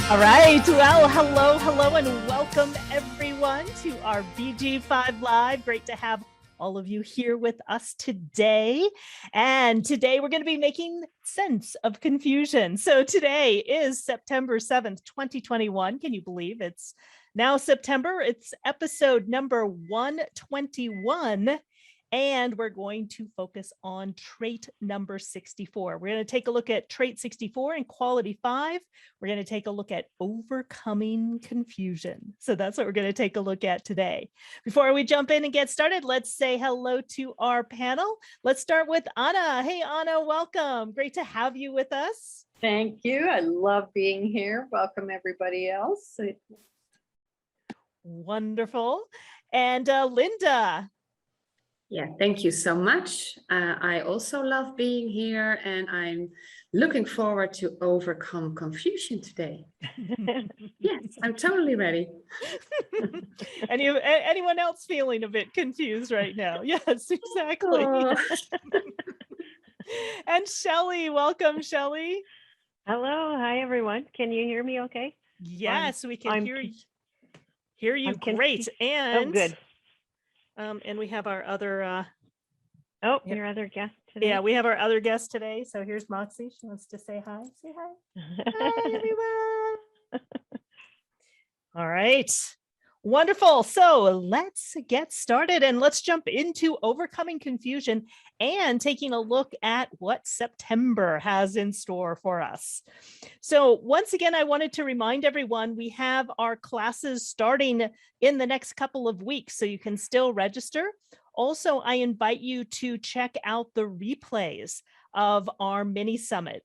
All right. Well, hello, and welcome everyone to our BG5 Live. Great to have all of you here with us today. And today we're going to be making sense of confusion. So today is September 7th, 2021. Can you believe it's now September? It's episode number 121. And we're going to focus on trait number 64. We're going to take a look at trait 64 and quality 5. We're going to take a look at overcoming confusion. So that's what we're going to take a look at today. Before we jump in and get started, let's say hello to our panel. Let's start with Anna. Hey, Anna, welcome. Great to have you with us. Thank you. I love being here. Welcome, everybody else. Wonderful. And Linda. Yeah, thank you so much. I also love being here, and I'm looking forward to overcome confusion today. Yes, I'm totally ready. Anyone else feeling a bit confused right now? Yes, exactly. Oh. And Shelley, welcome, Shelley. Hello, hi everyone. Can you hear me okay? Yes, we can hear you great. And good. And we have our other your other guest today. Yeah, we have our other guest today. So here's Moxie. She wants to say hi. Say hi. Hi, everyone. All right. Wonderful. So let's get started and let's jump into overcoming confusion and taking a look at what September has in store for us. So once again, I wanted to remind everyone we have our classes starting in the next couple of weeks, so you can still register. Also, I invite you to check out the replays of our mini summit.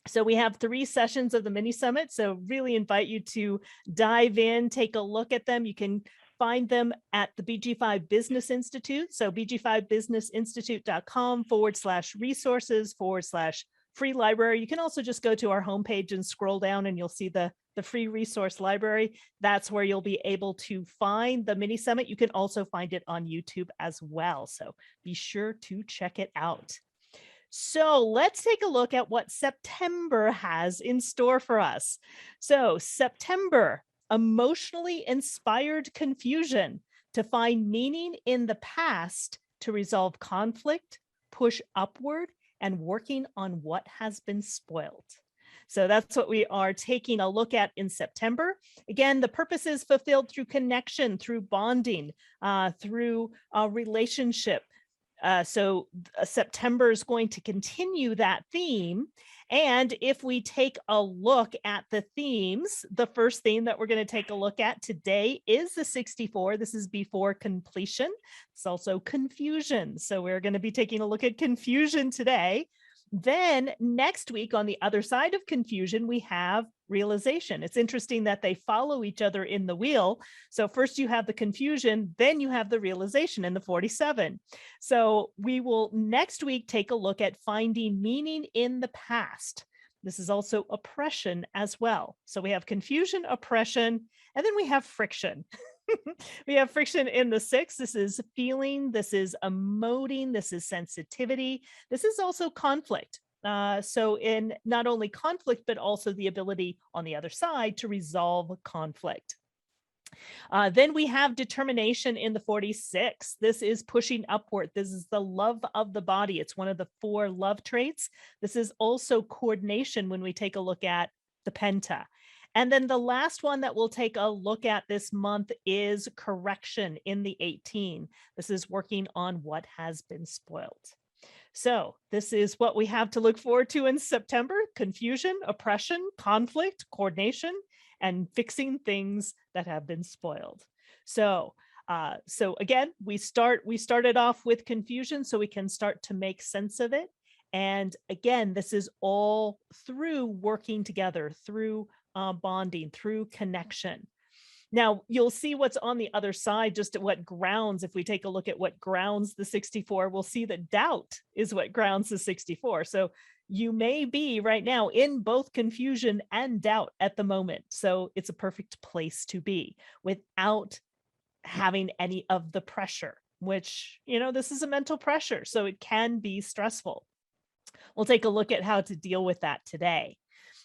So we have 3 sessions of the mini summit. So really invite you to dive in, take a look at them. You can find them at the BG5 Business Institute. So bg5businessinstitute.com/resources/free library. You can also just go to our homepage and scroll down and you'll see the free resource library. That's where you'll be able to find the mini summit. You can also find it on YouTube as well. So be sure to check it out. So let's take a look at what September has in store for us. So September, emotionally inspired confusion to find meaning in the past to resolve conflict, push upward, and working on what has been spoiled. So that's what we are taking a look at in September. Again, the purpose is fulfilled through connection, through bonding, through a relationship. So September is going to continue that theme. And if we take a look at the themes, the first theme that we're going to take a look at today is the 64. This is before completion. It's also confusion. So we're going to be taking a look at confusion today. Then next week, on the other side of confusion, we have realization. It's interesting that they follow each other in the wheel. So first you have the confusion, then you have the realization in the 47. So we will next week take a look at finding meaning in the past. This is also oppression as well. So we have confusion, oppression, and then we have friction. We have friction in the 6. This is feeling, this is emoting, this is sensitivity. This is also conflict. So in not only conflict, but also the ability on the other side to resolve conflict. Then we have determination in the 46. This is pushing upward. This is the love of the body. It's one of the 4 love traits. This is also coordination when we take a look at the penta. And then the last one that we'll take a look at this month is correction in the 18. This is working on what has been spoiled. So this is what we have to look forward to in September: confusion, oppression, conflict, coordination, and fixing things that have been spoiled. So again, we started off with confusion so we can start to make sense of it. And again, this is all through working together, through bonding, through connection. Now, you'll see what's on the other side, just at what grounds. If we take a look at what grounds the 64, we'll see that doubt is what grounds the 64. So you may be right now in both confusion and doubt at the moment. So it's a perfect place to be without having any of the pressure, which, this is a mental pressure. So it can be stressful. We'll take a look at how to deal with that today.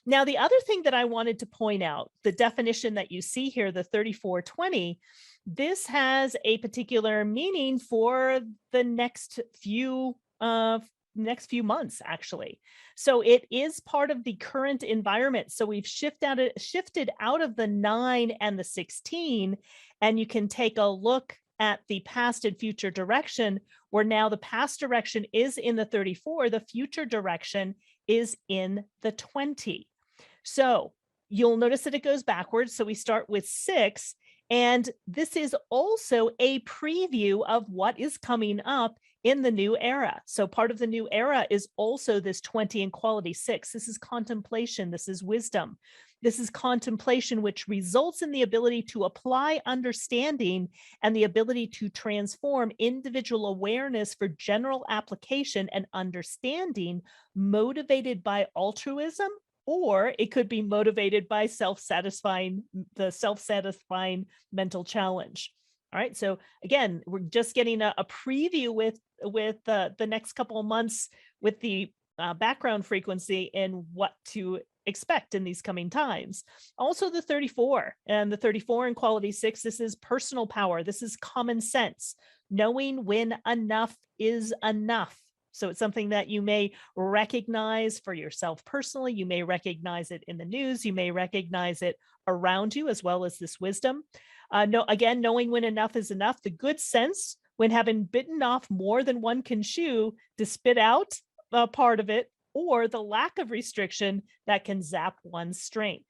Now, the other thing that I wanted to point out, the definition that you see here, the 3420, this has a particular meaning for the next few months, actually. So it is part of the current environment. So we've shifted out of the 9 and the 16, and you can take a look at the past and future direction, where now the past direction is in the 34, the future direction is in the 20. So you'll notice that it goes backwards. So we start with 6, and this is also a preview of what is coming up in the new era. So part of the new era is also this 20 and quality 6. This is contemplation. This is wisdom. This is contemplation, which results in the ability to apply understanding and the ability to transform individual awareness for general application and understanding, motivated by altruism, or it could be motivated by the self-satisfying mental challenge. All right. So again, we're just getting a preview with the next couple of months with the background frequency and what to expect in these coming times. Also the 34 and the 34 in quality 6, this is personal power. This is common sense, knowing when enough is enough. So it's something that you may recognize for yourself personally. You may recognize it in the news. You may recognize it around you, as well as this wisdom. Knowing when enough is enough, the good sense when having bitten off more than one can chew to spit out a part of it, or the lack of restriction that can zap one's strength.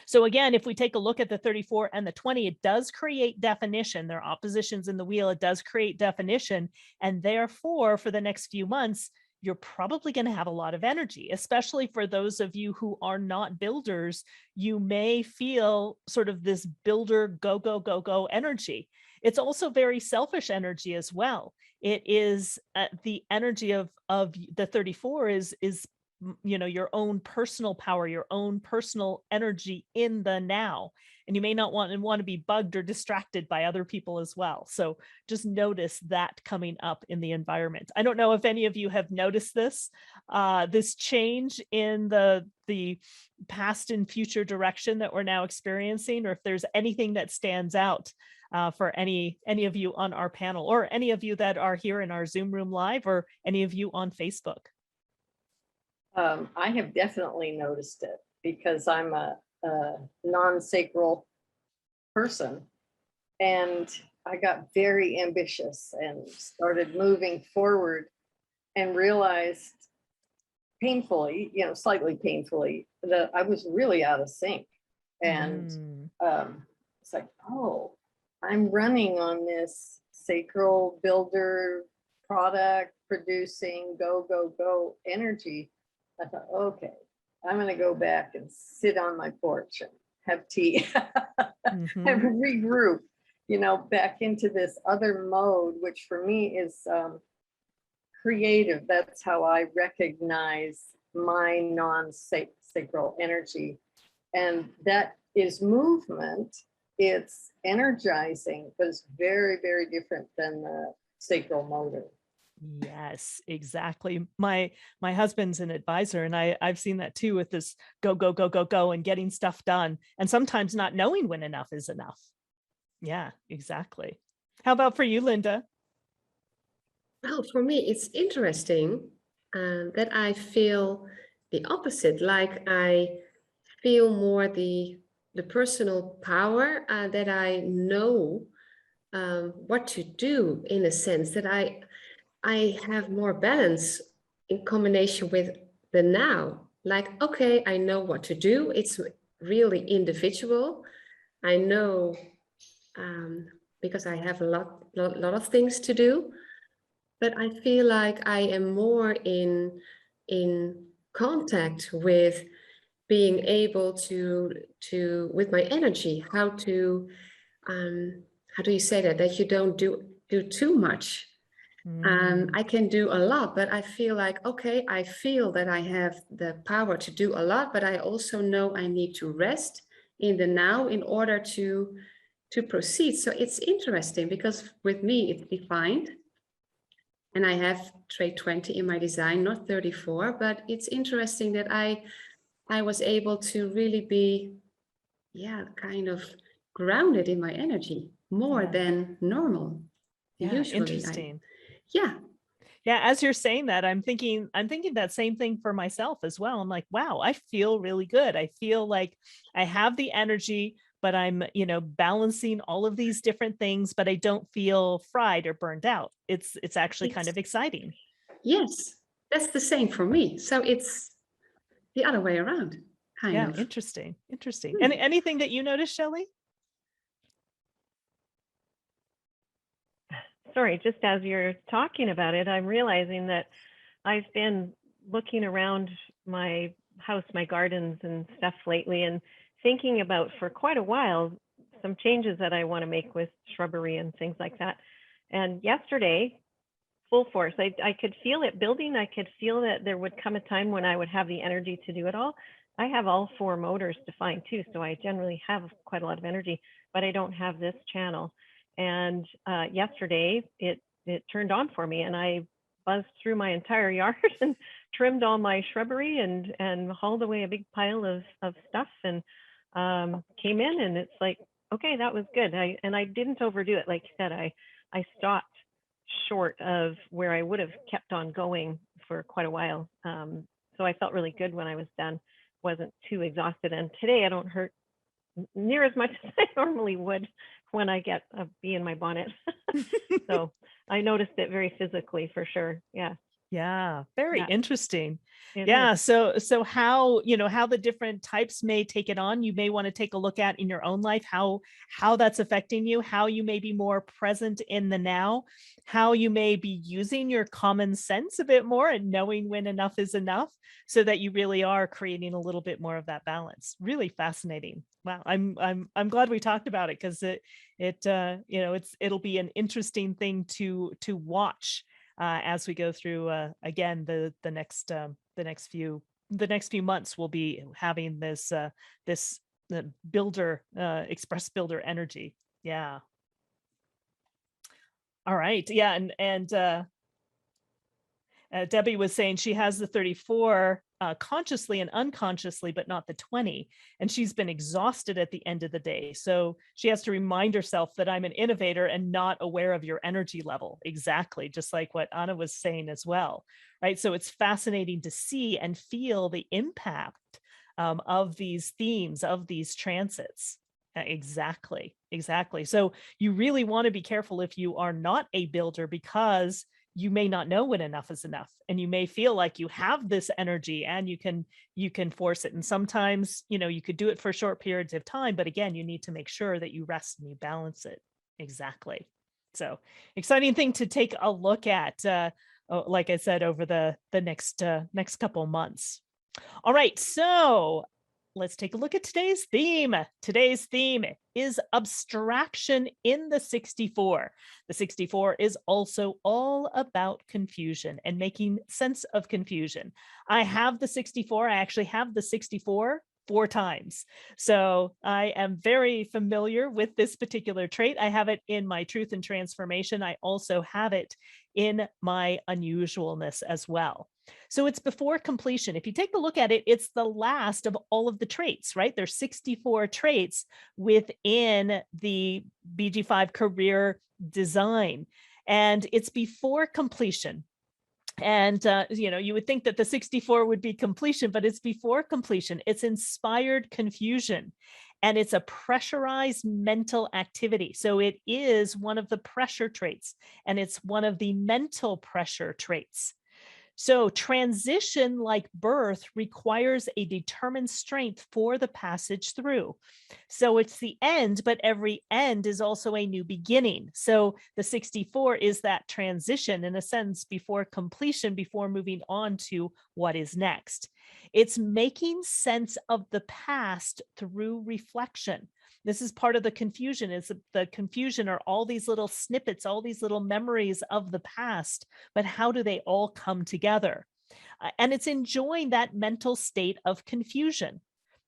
So again, if we take a look at the 34 and the 20, it does create definition. There are oppositions in the wheel. It does create definition. And therefore, for the next few months, you're probably going to have a lot of energy, especially for those of you who are not builders. You may feel sort of this builder go, go, go, go energy. It's also very selfish energy as well. It is the energy of the 34 is your own personal power, your own personal energy in the now. And you may not want to be bugged or distracted by other people as well. So just notice that coming up in the environment. I don't know if any of you have noticed this change in the past and future direction that we're now experiencing, or if there's anything that stands out for any of you on our panel, or any of you that are here in our Zoom room live, or any of you on Facebook. I have definitely noticed it because I'm a non-sacral person, and I got very ambitious and started moving forward and realized painfully, slightly painfully, that I was really out of sync. And it's like, oh, I'm running on this sacral builder product producing go, go, go energy. I thought, okay, I'm going to go back and sit on my porch and have tea and regroup, back into this other mode, which for me is creative. That's how I recognize my non-sacral energy. And that is movement. It's energizing, but it's very, very different than the sacral motor. Yes, exactly. My husband's an advisor, and I've seen that too, with this go, go, go, go, go, and getting stuff done, and sometimes not knowing when enough is enough. Yeah, exactly. How about for you, Linda? Well, for me, it's interesting that I feel the opposite. Like I feel more the personal power, that I know what to do, in a sense that I have more balance in combination with the now. Like, okay, I know what to do. It's really individual. I know because I have a lot of things to do, but I feel like I am more in contact with being able to with my energy, how do you say that you don't do too much. I can do a lot, but I feel like, okay, I feel that I have the power to do a lot, but I also know I need to rest in the now in order to proceed. So it's interesting because with me, it's defined. And I have trait 20 in my design, not 34, but it's interesting that I I was able to really be, yeah, kind of grounded in my energy more Yeah. than normal. Yeah, Usually interesting. yeah, Yeah, as you're saying that, I'm thinking that same thing for myself as well. I'm like, wow, I feel really good. I feel like I have the energy, but I'm, balancing all of these different things, but I don't feel fried or burned out. It's actually kind it's, of exciting. yes, that's the same for me. So it's the other way around, kind Yeah, of. interesting. Interesting. Hmm. Anything that you noticed, Shelley? Sorry, just as you're talking about it, I'm realizing that I've been looking around my house, my gardens and stuff lately, and thinking about for quite a while some changes that I want to make with shrubbery and things like that. And yesterday, full force, I could feel it building. I could feel that there would come a time when I would have the energy to do it all. I have all 4 motors defined too, so I generally have quite a lot of energy, but I don't have this channel. And yesterday, it turned on for me, and I buzzed through my entire yard and trimmed all my shrubbery and hauled away a big pile of stuff and came in, and it's like, okay, that was good. I didn't overdo it. Like you said, I stopped short of where I would have kept on going for quite a while. So I felt really good when I was done, wasn't too exhausted. And today I don't hurt near as much as I normally would when I get a bee in my bonnet. So I noticed it very physically for sure. Yeah, Yeah, very yeah, interesting. it is. Yeah, so how, how the different types may take it on, you may want to take a look at in your own life how that's affecting you, how you may be more present in the now, how you may be using your common sense a bit more and knowing when enough is enough so that you really are creating a little bit more of that balance. Really fascinating. Wow, I'm glad we talked about it because it'll be an interesting thing to watch as we go through again the next few months. We'll be having this builder express builder energy. Yeah. All right. Yeah, and Debbie was saying she has the 34 consciously and unconsciously, but not the 20. And she's been exhausted at the end of the day. So she has to remind herself that I'm an innovator and not aware of your energy level. Exactly. Just like what Anna was saying as well. Right. So it's fascinating to see and feel the impact of these themes, of these transits. Exactly. Exactly. So you really want to be careful if you are not a builder, because you may not know when enough is enough, and you may feel like you have this energy and you can force it. And sometimes, you could do it for short periods of time, but again, you need to make sure that you rest and you balance it. Exactly. So exciting thing to take a look at, like I said, over the next couple months. All right, so let's take a look at today's theme. Today's theme is abstraction in the 64. The 64 is also all about confusion and making sense of confusion. I have the 64. I actually have the 64 4 times. So I am very familiar with this particular trait. I have it in my truth and transformation. I also have it in my unusualness as well. So it's before completion. If you take a look at it, it's the last of all of the traits, right? There's 64 traits within the BG5 career design, and it's before completion. And, you would think that the 64 would be completion, but it's before completion. It's inspired confusion, and it's a pressurized mental activity. So it is one of the pressure traits, and it's one of the mental pressure traits. So transition, like birth, requires a determined strength for the passage through. So it's the end, but every end is also a new beginning. So the 64 is that transition, in a sense, before completion, before moving on to what is next. It's making sense of the past through reflection. This is part of the confusion. Is the confusion are all these little snippets, all these little memories of the past, but how do they all come together? And it's enjoying that mental state of confusion,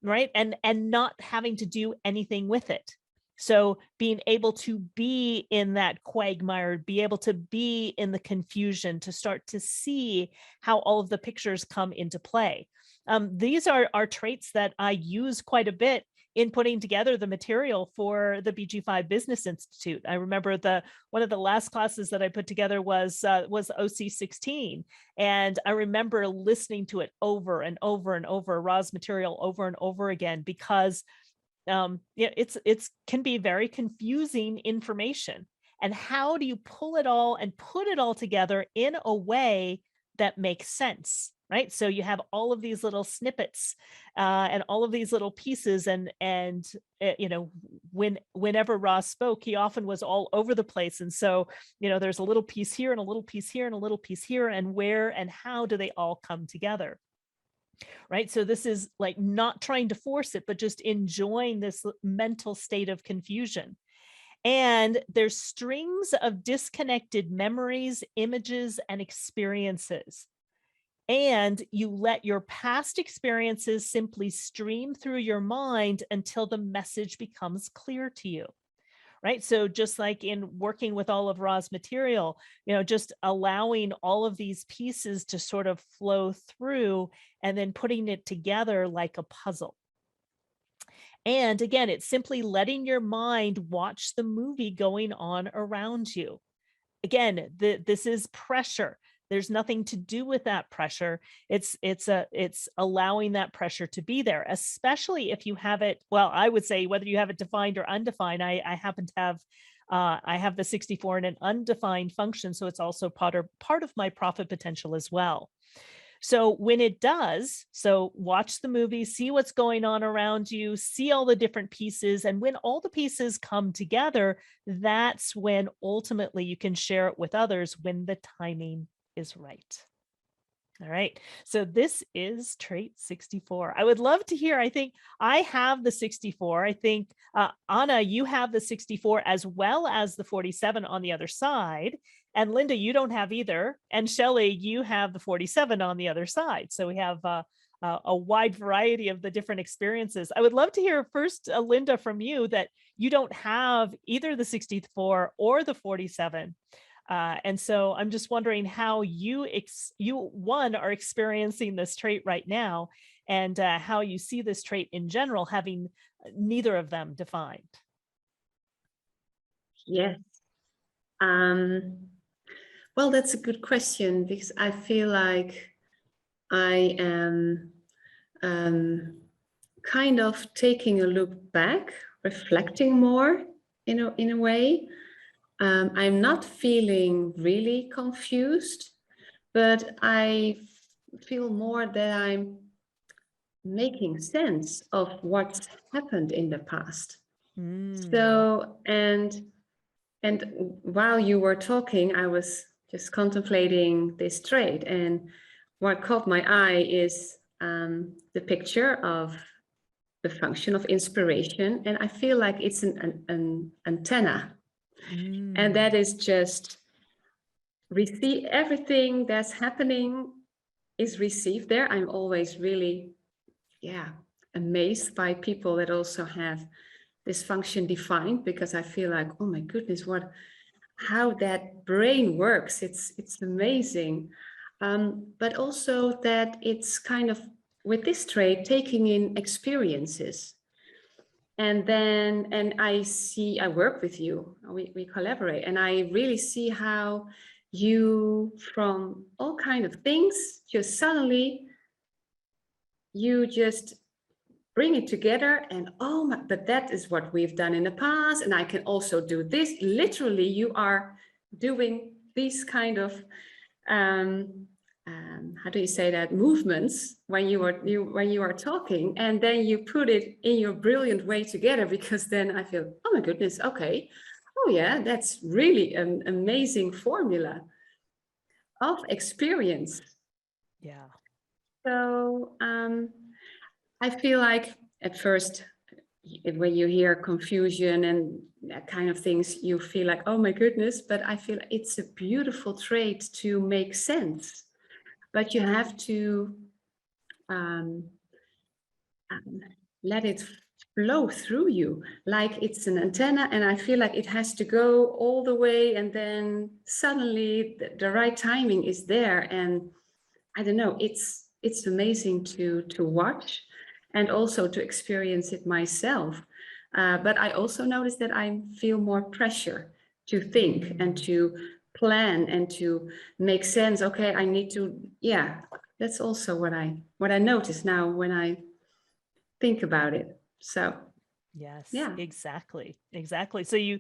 right? And not having to do anything with it. So being able to be in that quagmire, be able to be in the confusion, to start to see how all of the pictures come into play. These are traits that I use quite a bit in putting together the material for the BG5 Business Institute. I remember one of the last classes that I put together was OC16, and I remember listening to it over and over and over, Ra's material over and over again, because yeah, it's can be very confusing information. And how do you pull it all and put it all together in a way that makes sense? Right. So you have all of these little snippets and all of these little pieces. You know, whenever Ross spoke, he often was all over the place. And so, you know, there's a little piece here and a little piece here and a little piece here. And where and how do they all come together? Right. So this is like not trying to force it, but just enjoying this mental state of confusion. And there's strings of disconnected memories, images, and experiences. And you let your past experiences simply stream through your mind until the message becomes clear to you. Right. So just like in working with all of Ra's material, you know, just allowing all of these pieces to sort of flow through and then putting it together like a puzzle. And again, it's simply letting your mind watch the movie going on around you. Again, this is pressure. There's nothing to do with that pressure. It's allowing that pressure to be there, especially if you have it. Well, I would say whether you have it defined or undefined. I happen to have I have the 64 in an undefined function, so it's also part of my profit potential as well. So when it does, so watch the movie, see what's going on around you, see all the different pieces. And when all the pieces come together, that's when ultimately you can share it with others when the timing is right. All right. So this is trait 64. I would love to hear. I think I have the 64. I think, Anna, you have the 64 as well as the 47 on the other side. And Linda, you don't have either. And Shelley, you have the 47 on the other side. So we have a wide variety of the different experiences. I would love to hear first, Linda, from you that you don't have either the 64 or the 47. And so I'm just wondering how you are experiencing this trait right now, and how you see this trait in general, having neither of them defined. Yes. Well, that's a good question, because I feel like I am kind of taking a look back, reflecting more in a way. I'm not feeling really confused, but I feel more that I'm making sense of what's happened in the past. So, and while you were talking, I was just contemplating this trait, and what caught my eye is the picture of the function of inspiration, and I feel like it's an antenna. And that is just receive everything that's happening is received there. I'm always really, amazed by people that also have this function defined, because I feel like, oh my goodness, how that brain works. It's amazing. But also that it's kind of, with this trait, taking in experiences. And I work with you, we collaborate, and I really see how you, from all kind of things, just suddenly, you just bring it together, and but that is what we've done in the past, and I can also do this. Literally, you are doing these kind of, how do you say that, movements when you are talking, and then you put it in your brilliant way together, because then I feel, oh my goodness, okay, oh yeah, that's really an amazing formula of experience. Yeah. So I feel like at first, when you hear confusion and that kind of things, you feel like, oh my goodness, but I feel it's a beautiful trait to make sense. But you have to let it flow through you, like it's an antenna, and I feel like it has to go all the way, and then suddenly the right timing is there. And I don't know, it's amazing to watch and also to experience it myself. But I also notice that I feel more pressure to think and to plan and to make sense. Okay, I need to, yeah, that's also what I notice now when I think about it. So Yes, yeah. exactly. So you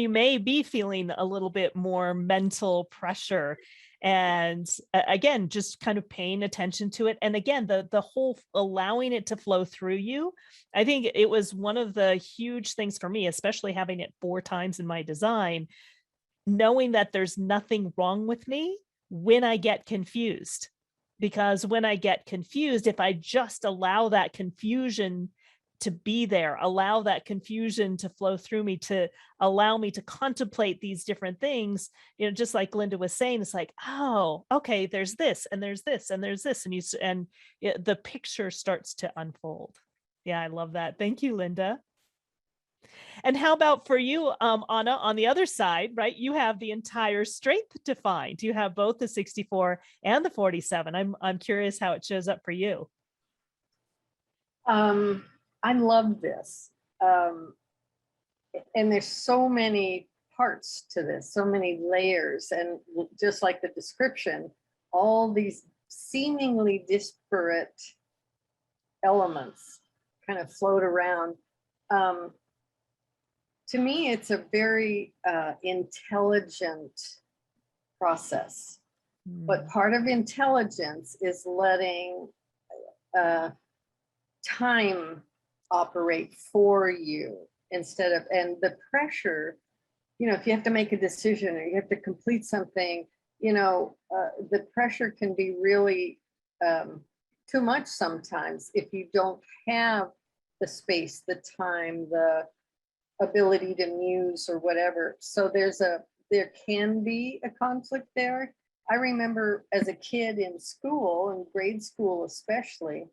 may be feeling a little bit more mental pressure, and again, just kind of paying attention to it. And again, the whole allowing it to flow through you. I think it was one of the huge things for me, especially having it 4 times in my design, knowing that there's nothing wrong with me when I get confused. Because when I get confused, if I just allow that confusion to be there, allow that confusion to flow through me, to allow me to contemplate these different things, just like Linda was saying, it's like, oh, okay, there's this, and there's this, and there's this, and the picture starts to unfold. Yeah, I love that. Thank you, Linda. And how about for you, Anna, on the other side, right? You have the entire strength defined. You have both the 64 and the 47. I'm curious how it shows up for you. I love this. And there's so many parts to this, so many layers. And just like the description, all these seemingly disparate elements kind of float around. To me, it's a very intelligent process. But part of intelligence is letting time operate for you instead of, and the pressure, if you have to make a decision or you have to complete something, the pressure can be really too much sometimes if you don't have the space, the time, the ability to muse or whatever. So there can be a conflict there. I remember as a kid in school, in grade school especially,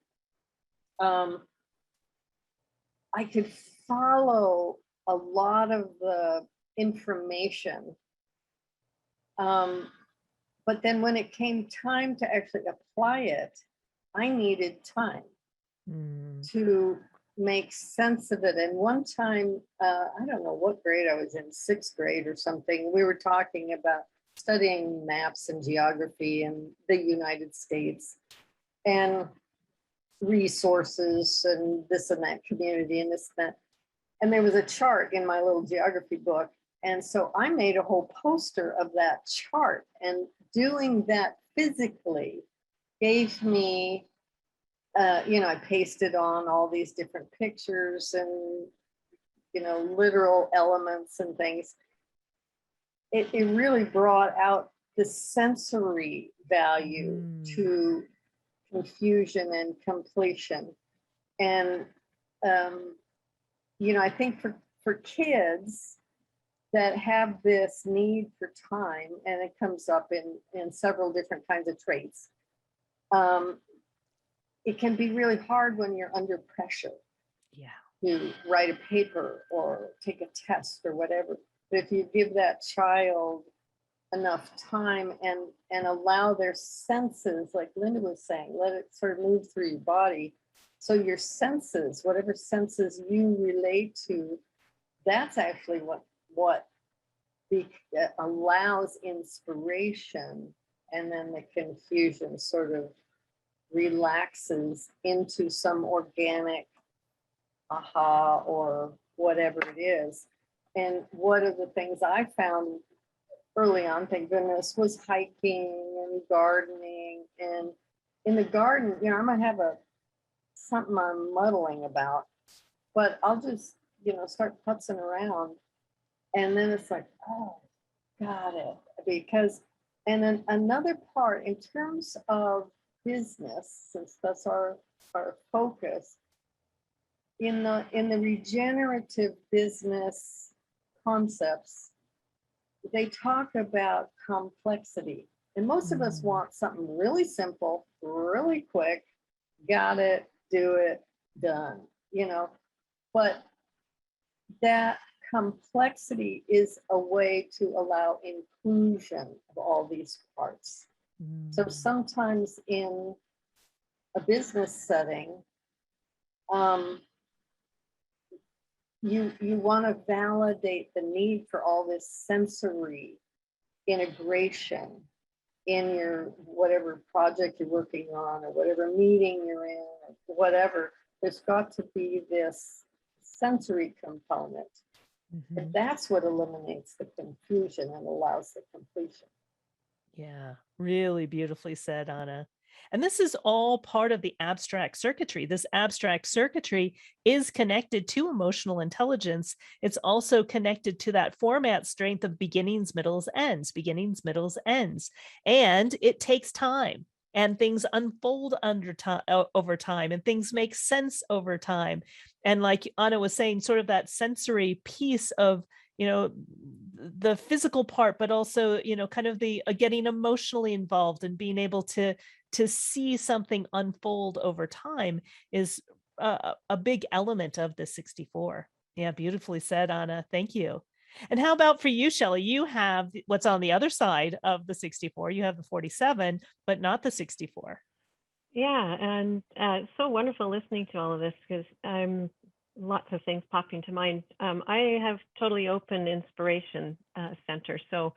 I could follow a lot of the information. But then when it came time to actually apply it, I needed time to make sense of it. And one time, I don't know what grade I was in, 6th grade or something, we were talking about studying maps and geography in the United States and resources and this and that community and this and that. And there was a chart in my little geography book. And so I made a whole poster of that chart, and doing that physically gave me, I pasted on all these different pictures and, literal elements and things. It really brought out the sensory value to confusion and completion. And, I think for kids that have this need for time, and it comes up in several different kinds of traits, it can be really hard when you're under pressure to write a paper or take a test or whatever. But if you give that child enough time and allow their senses, like Linda was saying, let it sort of move through your body. So your senses, whatever senses you relate to, that's actually what allows inspiration, and then the confusion sort of relaxes into some organic aha or whatever it is. And one of the things I found early on, thank goodness, was hiking and gardening. And in the garden, I might have something I'm muddling about, but I'll just, start putzing around. And then it's like, oh, got it. Because, and then another part in terms of business, since that's our focus, in the regenerative business concepts, they talk about complexity. And most of us want something really simple, really quick, got it, do it, done. but that complexity is a way to allow inclusion of all these parts. So sometimes in a business setting, you want to validate the need for all this sensory integration in your whatever project you're working on or whatever meeting you're in or whatever. There's got to be this sensory component. But that's what eliminates the confusion and allows the completion. Yeah, really beautifully said, Anna. And this is all part of the abstract circuitry. This abstract circuitry is connected to emotional intelligence. It's also connected to that format strength of beginnings, middles, ends, beginnings, middles, ends. And it takes time, and things unfold over time, and things make sense over time. And like Anna was saying, sort of that sensory piece of, the physical part, but also, kind of the getting emotionally involved and being able to see something unfold over time is a big element of the 64. Yeah, beautifully said, Anna. Thank you. And how about for you, Shelley? You have what's on the other side of the 64. You have the 47, but not the 64. Yeah, and it's so wonderful listening to all of this because lots of things popping to mind. I have totally open inspiration center. So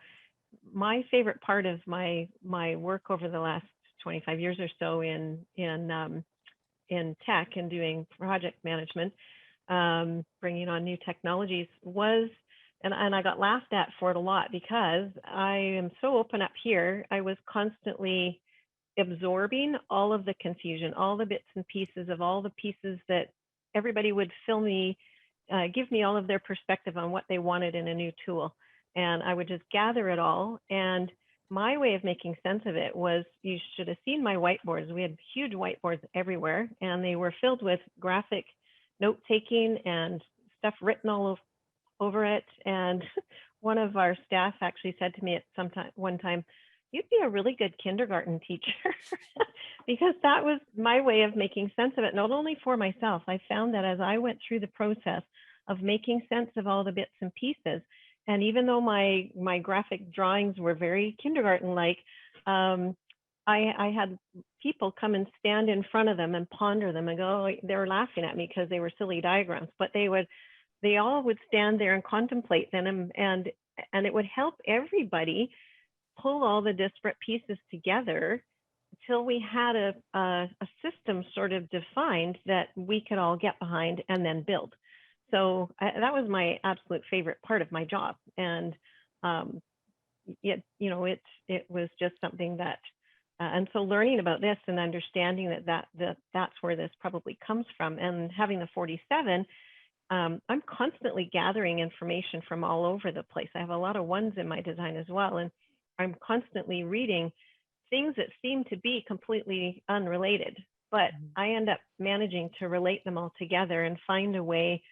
my favorite part of my work over the last 25 years or so in tech and doing project management, bringing on new technologies was, and I got laughed at for it a lot because I am so open up here. I was constantly absorbing all of the confusion, all the bits and pieces of all the pieces that everybody would give me all of their perspective on what they wanted in a new tool. And I would just gather it all. And my way of making sense of it was, you should have seen my whiteboards. We had huge whiteboards everywhere, and they were filled with graphic note-taking and stuff written all over it. And one of our staff actually said to me one time, "You'd be a really good kindergarten teacher," because that was my way of making sense of it, not only for myself. I found that as I went through the process of making sense of all the bits and pieces, and even though my graphic drawings were very kindergarten-like, I had people come and stand in front of them and ponder them and go, oh, they were laughing at me because they were silly diagrams, but they all would stand there and contemplate them, and it would help everybody pull all the disparate pieces together until we had a system sort of defined that we could all get behind and then build. So that was my absolute favorite part of my job. And it was just something that, and so learning about this and understanding that's where this probably comes from, and having the 47, I'm constantly gathering information from all over the place. I have a lot of ones in my design as well. And I'm constantly reading things that seem to be completely unrelated, but I end up managing to relate them all together and find a way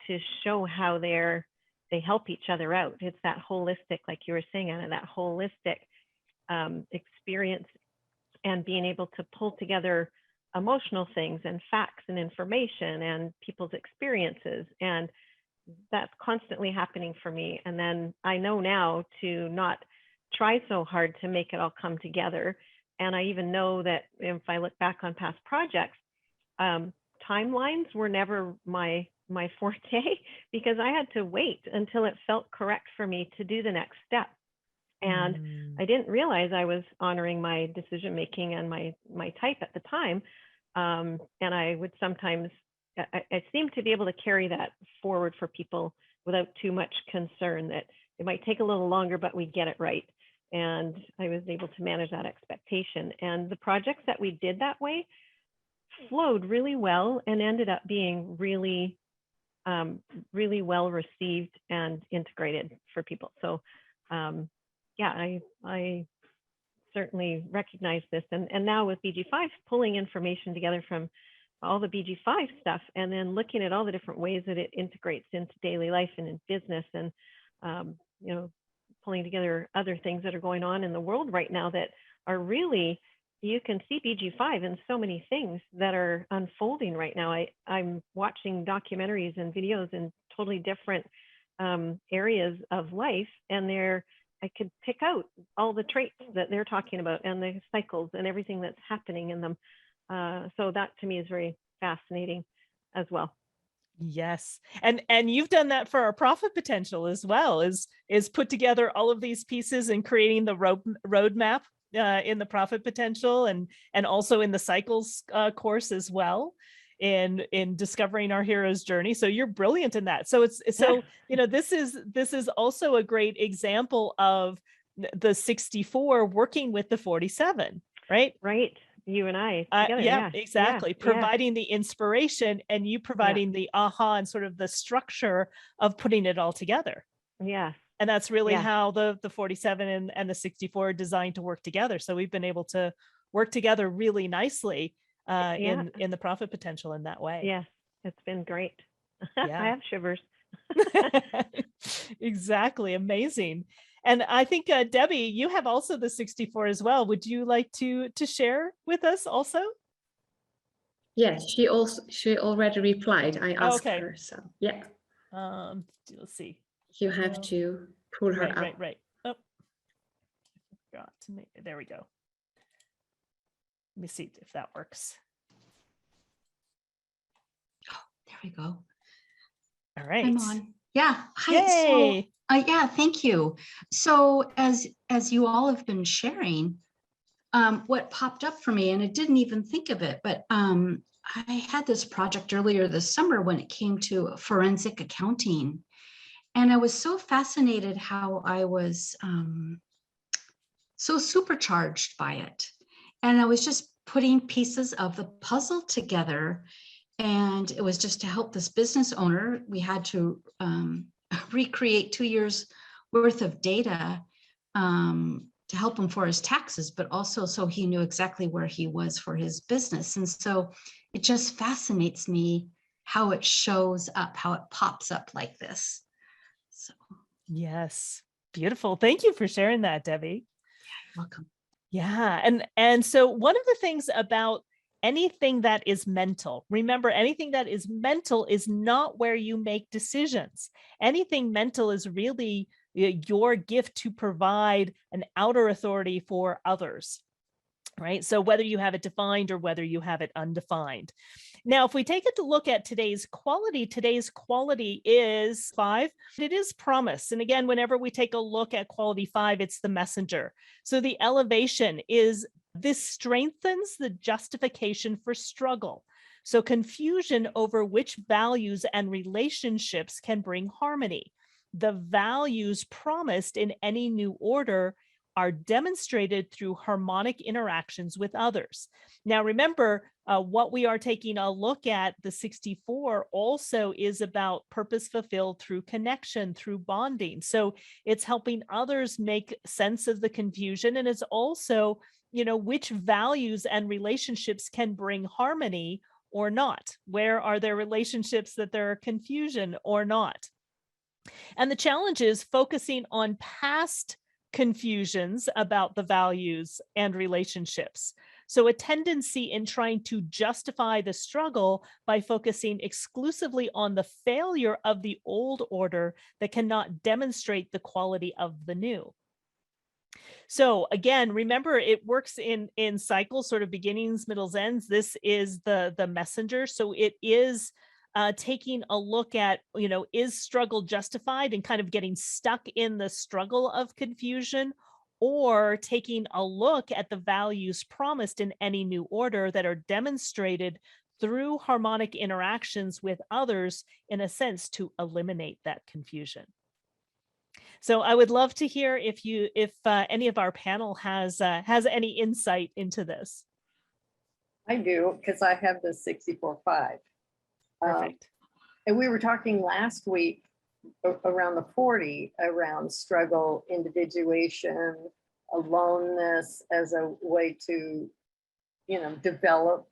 to show how they help each other out. It's that holistic, like you were saying, Anna, that holistic experience, and being able to pull together emotional things and facts and information and people's experiences. And that's constantly happening for me. And then I know now to not try so hard to make it all come together. And I even know that if I look back on past projects, timelines were never my forte, because I had to wait until it felt correct for me to do the next step. And I didn't realize I was honoring my decision making and my type at the time. And I would sometimes, I seemed to be able to carry that forward for people without too much concern that it might take a little longer, but we'd get it right. And I was able to manage that expectation. And the projects that we did that way flowed really well and ended up being really, really well received and integrated for people. So yeah, I certainly recognize this. And now with BG5, pulling information together from all the BG5 stuff, and then looking at all the different ways that it integrates into daily life and in business, and pulling together other things that are going on in the world right now that are really you can see BG5 in so many things that are unfolding right now. I'm watching documentaries and videos in totally different areas of life, and I could pick out all the traits that they're talking about and the cycles and everything that's happening in them. So that to me is very fascinating as well. Yes. And you've done that for our profit potential as well, is put together all of these pieces and creating the roadmap in the profit potential, and also in the cycles course as well, in discovering our hero's journey. So you're brilliant in that. So this is also a great example of the 64 working with the 47, right? Right. You and I together. Yeah, exactly. Yeah. Providing the inspiration and you providing the aha and sort of the structure of putting it all together. Yeah. And that's really Yeah. how the 47 and the 64 are designed to work together. So we've been able to work together really nicely in the profit potential in that way. Yes, it's been great. Yeah. I have shivers. Exactly. Amazing. And I think, Debbie, you have also the 64 as well. Would you like to share with us also? Yes, she already replied. I asked her, so yeah. Let's see. You have to pull her up. Right. Oh, I forgot to make it. There we go. Let me see if that works. Oh, there we go. All right. I'm on. Yeah. Hi. Yay. So, yeah, thank you. So as you all have been sharing, what popped up for me, and I didn't even think of it, but I had this project earlier this summer when it came to forensic accounting. And I was so fascinated how I was so supercharged by it. And I was just putting pieces of the puzzle together. And it was just to help this business owner. We had to recreate 2 years worth of data to help him for his taxes, but also so he knew exactly where he was for his business. And so it just fascinates me how it shows up, how it pops up like this. So Yes. Beautiful. Thank you for sharing that, Debbie. you're welcome. Yeah. And so one of the things about anything that is mental, remember, anything that is mental is not where you make decisions. Anything mental is really your gift to provide an outer authority for others, right? So whether you have it defined or whether you have it undefined. Now, if we take a look at today's quality is 5. It is promise. And again, whenever we take a look at quality 5, it's the messenger. So the elevation is this strengthens the justification for struggle. So confusion over which values and relationships can bring harmony. The values promised in any new order are demonstrated through harmonic interactions with others. Now, remember, what we are taking a look at, the 64, also is about purpose fulfilled through connection, through bonding. So it's helping others make sense of the confusion. And it's also, which values and relationships can bring harmony or not. Where are there relationships that there are confusion or not? And the challenge is focusing on past confusions about the values and relationships. So a tendency in trying to justify the struggle by focusing exclusively on the failure of the old order that cannot demonstrate the quality of the new. So again, remember, it works in cycles, sort of beginnings, middles, ends. This is the messenger. So it is taking a look at, is struggle justified, and kind of getting stuck in the struggle of confusion, or taking a look at the values promised in any new order that are demonstrated through harmonic interactions with others, in a sense, to eliminate that confusion. So I would love to hear if any of our panel has any insight into this. I do, because I have the 64-5. Perfect. And we were talking last week around the 40, around struggle, individuation, aloneness as a way to, develop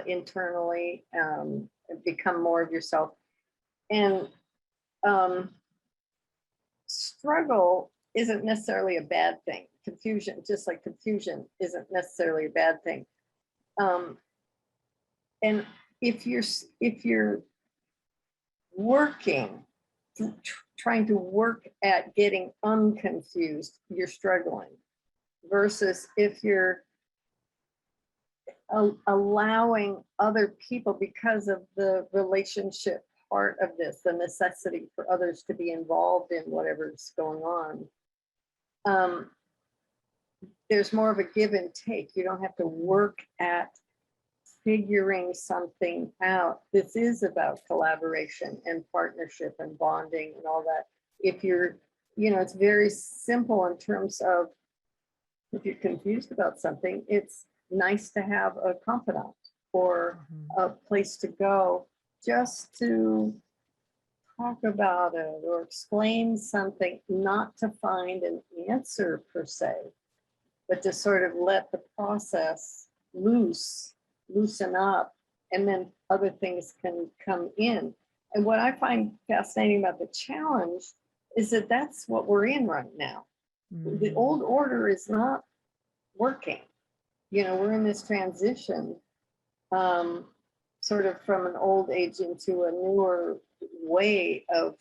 internally, become more of yourself. And struggle isn't necessarily a bad thing. confusion, just like confusion isn't necessarily a bad thing. And if you're working, trying to work at getting unconfused, you're struggling. Versus if you're allowing other people, because of the relationship part of this, the necessity for others to be involved in whatever's going on, there's more of a give and take. You don't have to work at figuring something out. This is about collaboration and partnership and bonding and all that. If you're, it's very simple in terms of, if you're confused about something, it's nice to have a confidant or a place to go just to talk about it or explain something, not to find an answer per se, but to sort of let the process loosen up, and then other things can come in. And what I find fascinating about the challenge is that that's what we're in right now. The old order is not working. We're in this transition, sort of from an old age into a newer way of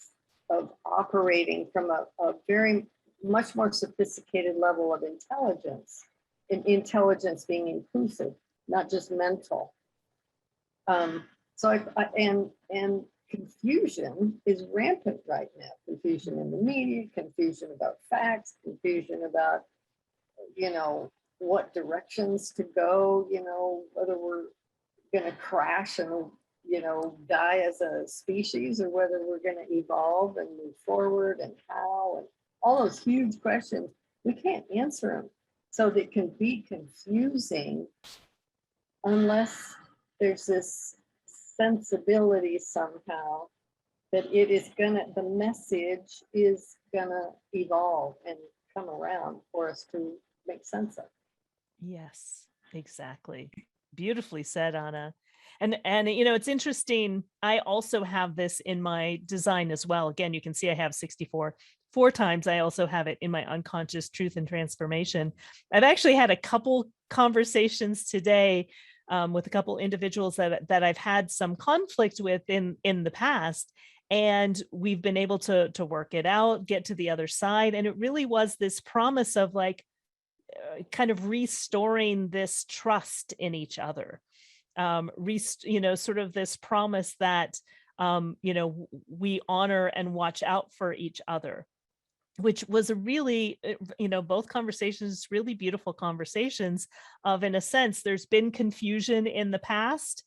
operating from a very much more sophisticated level of intelligence, and intelligence being inclusive, not just mental. And confusion is rampant right now. Confusion in the media, confusion about facts, confusion about, what directions to go, whether we're going to crash and, die as a species, or whether we're going to evolve and move forward, and how, and all those huge questions, we can't answer them. So they can be confusing unless there's this sensibility somehow that the message is gonna evolve and come around for us to make sense of. Yes, exactly. Beautifully said, Anna. And it's interesting. I also have this in my design as well. Again, you can see I have 64. 4 times I also have it in my unconscious truth and transformation. I've actually had a couple conversations today with a couple individuals that I've had some conflict with in the past. And we've been able to work it out, get to the other side. And it really was this promise of kind of restoring this trust in each other. Sort of this promise that, we honor and watch out for each other, which was a really, both conversations, really beautiful conversations of, in a sense, there's been confusion in the past,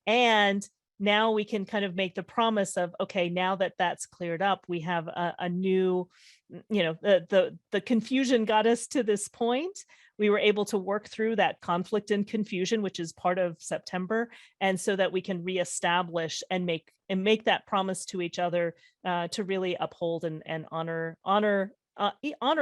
and now we can kind of make the promise of, okay, now that that's cleared up, we have a new, the confusion got us to this point. We were able to work through that conflict and confusion, which is part of September, and so that we can reestablish and make that promise to each other to really uphold and honor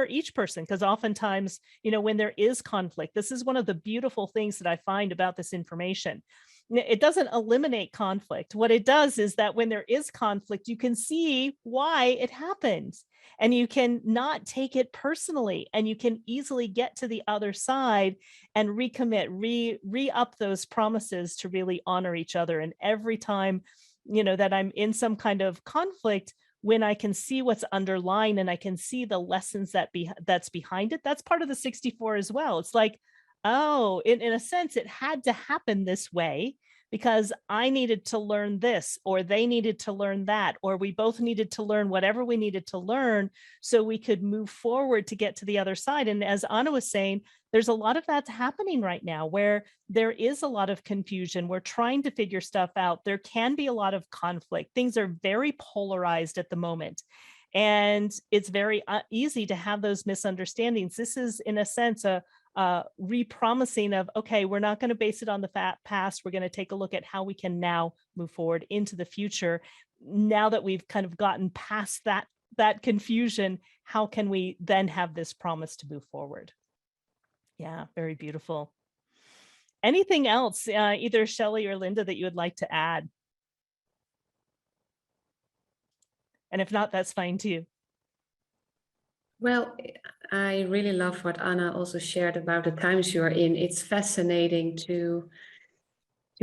each person. Because oftentimes, when there is conflict, this is one of the beautiful things that I find about this information. It doesn't eliminate conflict. What it does is that when there is conflict, you can see why it happened, and you can not take it personally, and you can easily get to the other side and recommit, re-up those promises to really honor each other. And every time, that I'm in some kind of conflict, when I can see what's underlying and I can see the lessons that's behind it, that's part of the 64 as well. It's like, oh, in a sense, it had to happen this way because I needed to learn this, or they needed to learn that, or we both needed to learn whatever we needed to learn so we could move forward to get to the other side. And as Anna was saying, there's a lot of that's happening right now where there is a lot of confusion. We're trying to figure stuff out. There can be a lot of conflict. Things are very polarized at the moment. And it's very easy to have those misunderstandings. This is, in a sense, a re-promising of, okay, we're not going to base it on the past. We're going to take a look at how we can now move forward into the future. Now that we've kind of gotten past that confusion, how can we then have this promise to move forward? Yeah, very beautiful. Anything else, either Shelley or Linda, that you would like to add? And if not, that's fine too. Well, I really love what Anna also shared about the times you are in. It's fascinating to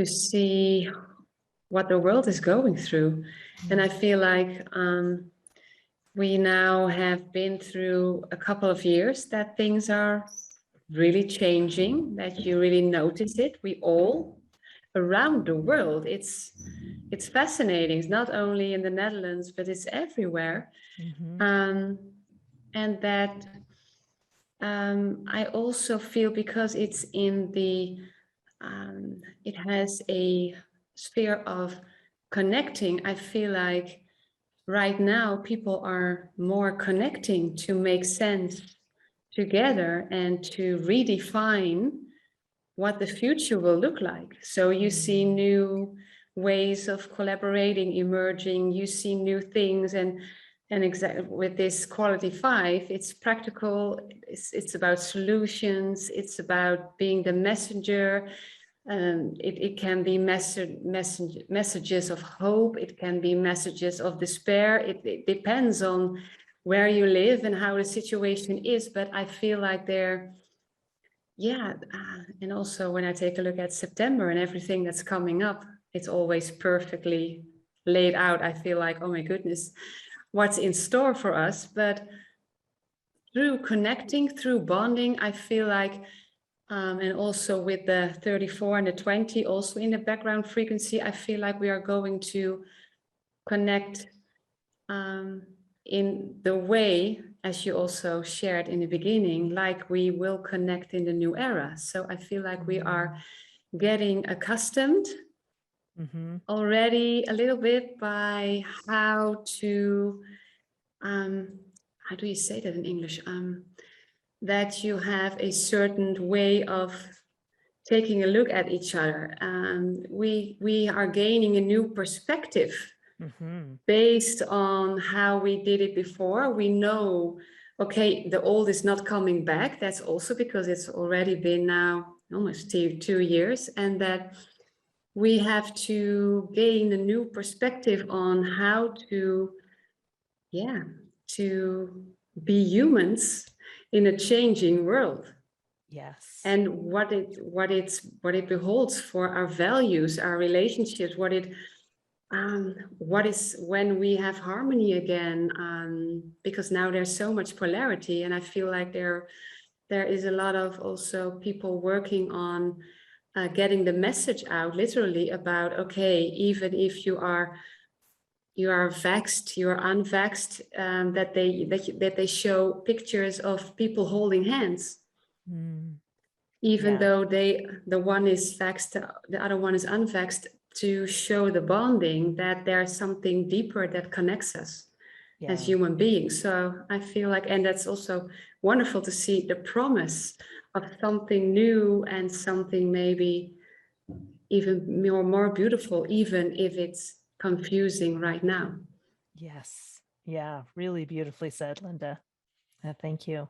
see what the world is going through. And I feel like we now have been through a couple of years that things are really changing, that you really notice it. We all around the world. It's fascinating. It's not only in the Netherlands, but it's everywhere. And that I also feel, because it's in the, it has a sphere of connecting. I feel like right now people are more connecting to make sense together and to redefine what the future will look like. So you see new ways of collaborating emerging, you see new things, and exactly with this quality 5, it's practical, it's about solutions, it's about being the messenger. It can be messages of hope, it can be messages of despair. It depends on where you live and how the situation is, but I feel like they're, yeah, and also when I take a look at September and everything that's coming up, it's always perfectly laid out. I feel like, oh my goodness, what's in store for us? But through connecting, through bonding, I feel like, and also with the 34 and the 20, also in the background frequency, I feel like we are going to connect in the way, as you also shared in the beginning, like we will connect in the new era. So I feel like we are getting accustomed already a little bit by how to, how do you say that in English? That you have a certain way of taking a look at each other. We are gaining a new perspective based on how we did it before. We know, okay, the old is not coming back. That's also because it's already been now almost 2 years, and that we have to gain a new perspective on how to, yeah, to be humans in a changing world. Yes. And what it beholds for our values, our relationships, what is when we have harmony again, because now there's so much polarity, and I feel like there is a lot of also people working on getting the message out literally about, okay, even if you are vaxxed, you're unvaxxed, that they show pictures of people holding hands. Even though the one is vaxxed, the other one is unvaxxed, to show the bonding, that there's something deeper that connects us as human beings. So I feel like, and that's also wonderful to see the promise of something new and something maybe even more beautiful, even if it's confusing right now. Yes. Yeah, really beautifully said, Linda. Thank you.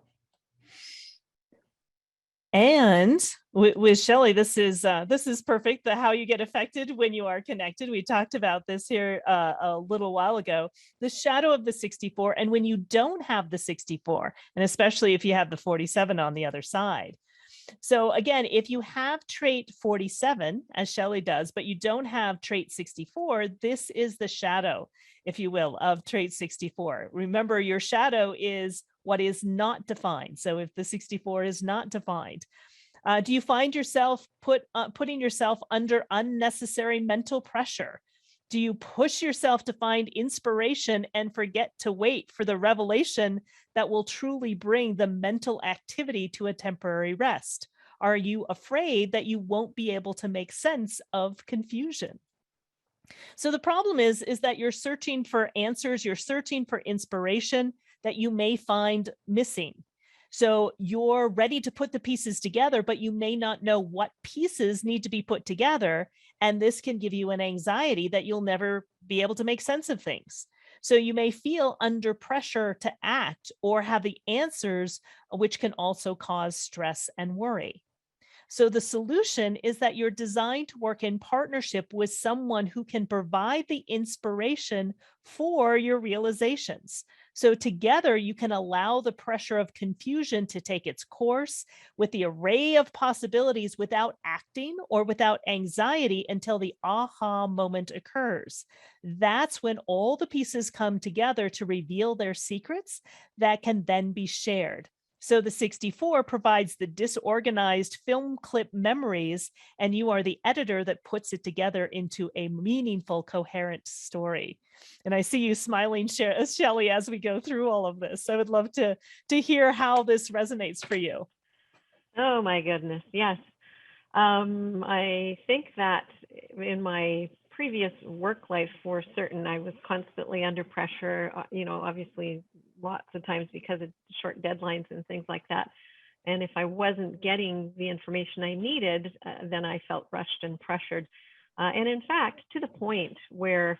And with Shelley, this is perfect. How you get affected when you are connected. We talked about this here a little while ago. The shadow of the 64, and when you don't have the 64, and especially if you have the 47 on the other side. So again, if you have trait 47, as Shelley does, but you don't have trait 64, this is the shadow, if you will, of trait 64. Remember, your shadow is what is not defined. So if the 64 is not defined, do you find yourself putting yourself under unnecessary mental pressure? Do you push yourself to find inspiration and forget to wait for the revelation that will truly bring the mental activity to a temporary rest? Are you afraid that you won't be able to make sense of confusion? So the problem is that you're searching for answers, you're searching for inspiration that you may find missing. So you're ready to put the pieces together, but you may not know what pieces need to be put together. And this can give you an anxiety that you'll never be able to make sense of things. So you may feel under pressure to act or have the answers, which can also cause stress and worry. So the solution is that you're designed to work in partnership with someone who can provide the inspiration for your realizations. So together you can allow the pressure of confusion to take its course with the array of possibilities without acting or without anxiety until the aha moment occurs. That's when all the pieces come together to reveal their secrets that can then be shared. So the 64 provides the disorganized film clip memories, and you are the editor that puts it together into a meaningful, coherent story. And I see you smiling, Shelley, as we go through all of this. I would love to hear how this resonates for you. Oh my goodness, yes. I think that in my previous work life, for certain, I was constantly under pressure, obviously lots of times because of short deadlines and things like that. And if I wasn't getting the information I needed, then I felt rushed and pressured. And in fact, to the point where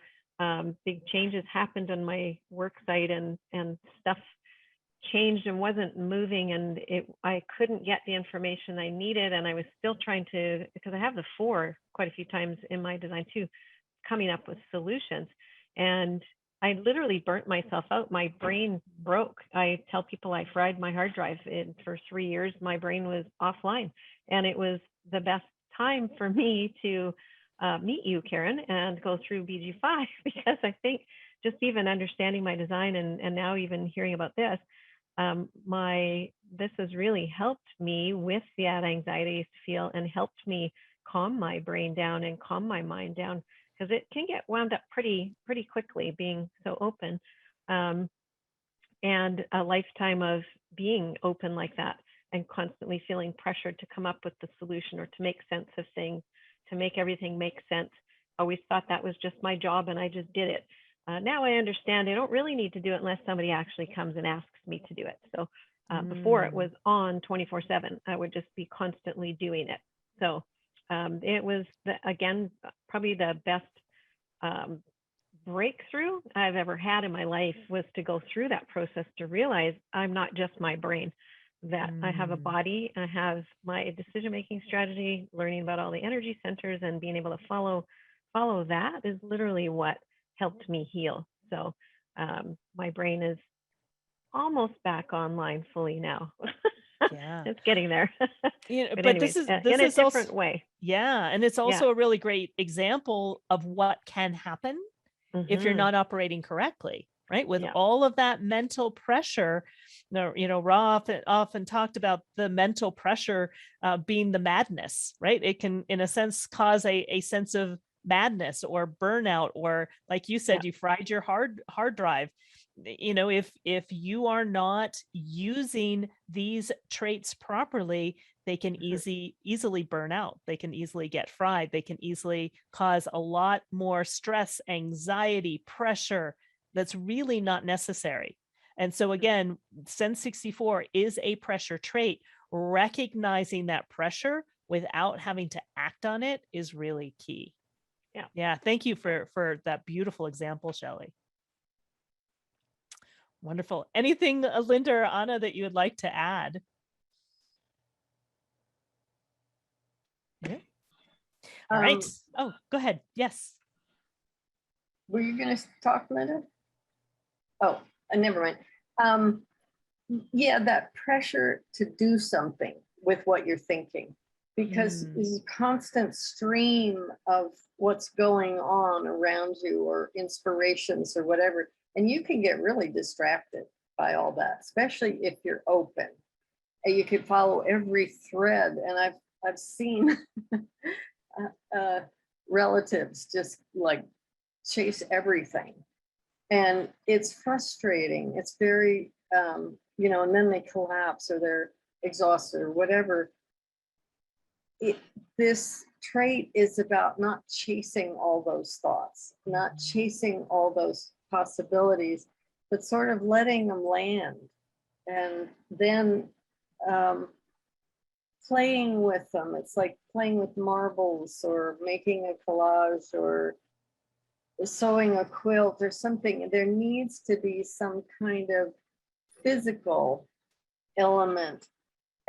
big changes happened on my work site, and stuff changed and wasn't moving, and I couldn't get the information I needed. And I was still trying to, because I have the 4 quite a few times in my design too, coming up with solutions. And I literally burnt myself out. My brain broke. I tell people I fried my hard drive. For 3 years, my brain was offline. And it was the best time for me to meet you, Karen, and go through BG5, because I think just even understanding my design, and now even hearing about this, this has really helped me with the anxiety I used to feel, and helped me calm my brain down and calm my mind down, because it can get wound up pretty quickly being so open. And a lifetime of being open like that, and constantly feeling pressured to come up with the solution or to make sense of things, to make everything make sense. Always thought that was just my job and I just did it. Now I understand I don't really need to do it unless somebody actually comes and asks me to do it. So before it was on 24/7, I would just be constantly doing it. So it was, again, probably the best breakthrough I've ever had in my life, was to go through that process, to realize I'm not just my brain, that I have a body, I have my decision-making strategy, learning about all the energy centers and being able to follow that is literally what helped me heal. So my brain is almost back online fully now. Yeah. It's getting there. But anyways, this in is a also, different way. yeah, and it's also a really great example of what can happen if you're not operating correctly, right? With all of that mental pressure, Ra often talked about the mental pressure being the madness, right? It can, in a sense, cause a sense of madness or burnout, or like you said, you fried your hard drive. If you are not using these traits properly, they can easily burn out. They can easily get fried. They can easily cause a lot more stress, anxiety, pressure that's really not necessary. And so again, Sense 64 is a pressure trait. Recognizing that pressure without having to act on it is really key. Yeah. Thank you for that beautiful example, Shelley. Wonderful. Anything, Linda or Anna, that you would like to add? Yeah. All right. Oh, go ahead. Yes. Were you going to talk, Linda? Oh, never mind. Yeah, that pressure to do something with what you're thinking, because there's a constant stream of what's going on around you, or inspirations or whatever. And you can get really distracted by all that, especially if you're open. And you can follow every thread. And I've seen relatives just like chase everything. And it's frustrating. It's very, and then they collapse, or they're exhausted, or whatever. This trait is about not chasing all those thoughts, not chasing all those possibilities, but sort of letting them land, and then playing with them. It's like playing with marbles, or making a collage, or sewing a quilt, or something. There needs to be some kind of physical element,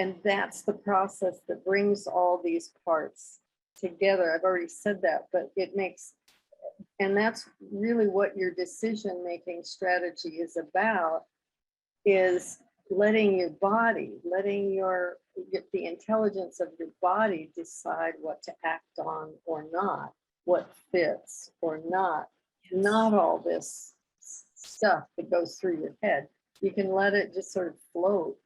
And that's the process that brings all these parts together. I've already said that, but it makes, and that's really what your decision-making strategy is about, is letting your body, letting the intelligence of your body decide what to act on or not, what fits or not. Yes. Not all this stuff that goes through your head. You can let it just sort of float.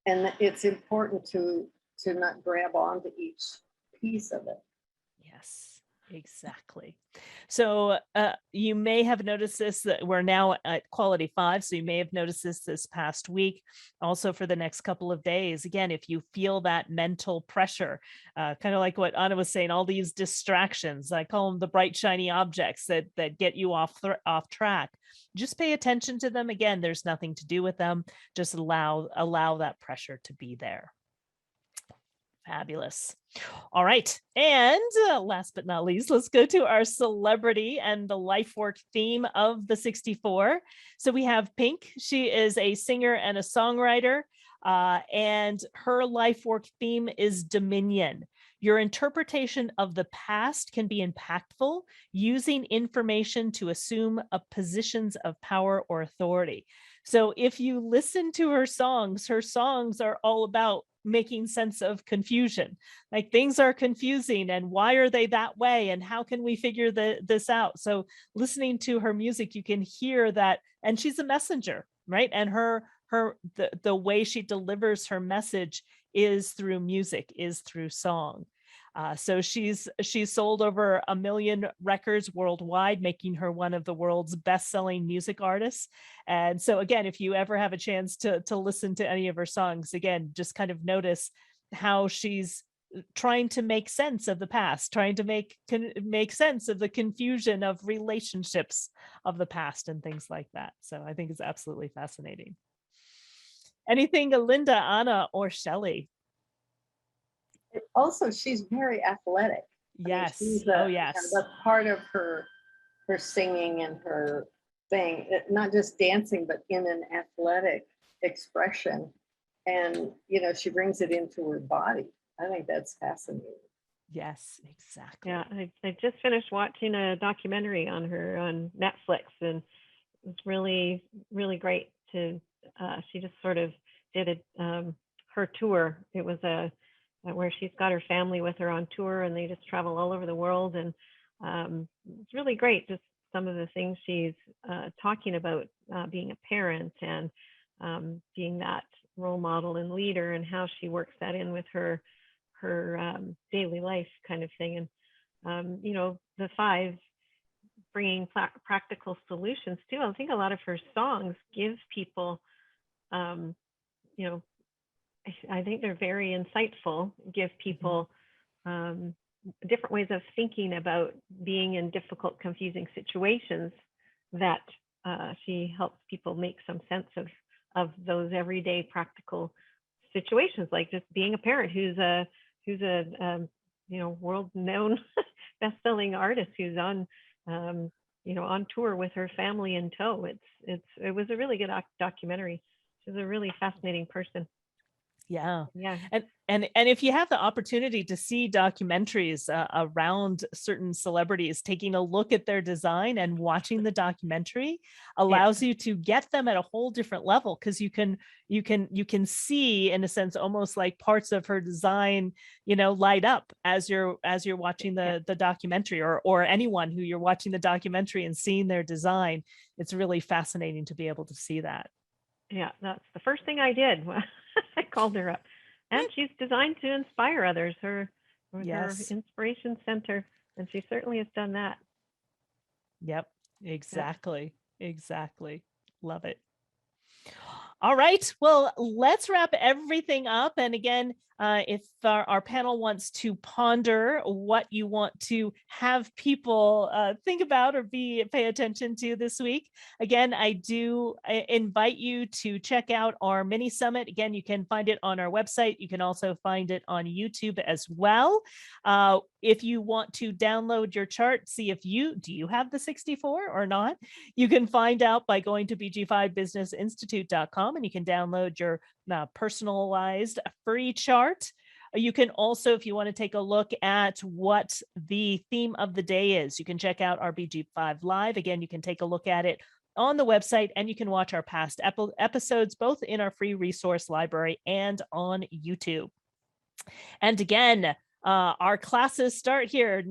And it's important to not grab onto each piece of it. Yes, exactly. So you may have noticed this, that we're now at quality 5. So you may have noticed this past week, also for the next couple of days. Again, if you feel that mental pressure, kind of like what Anna was saying, all these distractions, I call them the bright, shiny objects that get you off track. Just pay attention to them. Again, there's nothing to do with them. Just allow that pressure to be there. Fabulous. All right. And last but not least, let's go to our celebrity and the life work theme of the 64. So we have Pink. She is a singer and a songwriter, and her life work theme is Dominion. Your interpretation of the past can be impactful, using information to assume positions of power or authority. So if you listen to her songs are all about making sense of confusion. Like, things are confusing, and why are they that way, and how can we figure this out? So listening to her music, you can hear that, and she's a messenger, right? And the way she delivers her message is through music, is through song. So she's sold over 1 million records worldwide, making her one of the world's best-selling music artists. And so again, if you ever have a chance to listen to any of her songs, again, just kind of notice how she's trying to make sense of the past, trying to make sense of the confusion of relationships of the past and things like that. So I think it's absolutely fascinating. Anything, Linda, Anna, or Shelley? Also, she's very athletic. Yes. Oh yes. That's part of her singing and her thing, not just dancing, but in an athletic expression. And, she brings it into her body. I think that's fascinating. Yes, exactly. Yeah, I just finished watching a documentary on her on Netflix, and it's really, really great to, she just sort of did her tour. It was where she's got her family with her on tour, and they just travel all over the world. And it's really great, just some of the things she's talking about, being a parent and being that role model and leader, and how she works that in with her daily life kind of thing. And the 5, bringing practical solutions too. I think a lot of her songs give people, I think they're very insightful, give people different ways of thinking about being in difficult, confusing situations, that she helps people make some sense of those everyday practical situations, like just being a parent who's a world-known best-selling artist who's on on tour with her family in tow. It was a really good documentary. She's a really fascinating person. Yeah. Yeah. And if you have the opportunity to see documentaries around certain celebrities, taking a look at their design and watching the documentary allows you to get them at a whole different level, because you can see, in a sense, almost like parts of her design, light up as you're watching the documentary, or anyone who you're watching the documentary and seeing their design. It's really fascinating to be able to see that. Yeah, that's the first thing I did. I called her up, and she's designed to inspire others. Her inspiration center, and she certainly has done that. Yep, exactly. Love it. All right, well, let's wrap everything up. And again, if our panel wants to ponder what you want to have people think about or pay attention to this week, again, I invite you to check out our mini summit. Again, you can find it on our website. You can also find it on YouTube as well. If you want to download your chart, see if do you have the 64 or not, you can find out by going to BG5businessinstitute.com, and you can download your personalized free chart. You can also, if you want to take a look at what the theme of the day is, you can check out our BG5 Live. Again, you can take a look at it on the website, and you can watch our past episodes, both in our free resource library and on YouTube. And again, our classes start here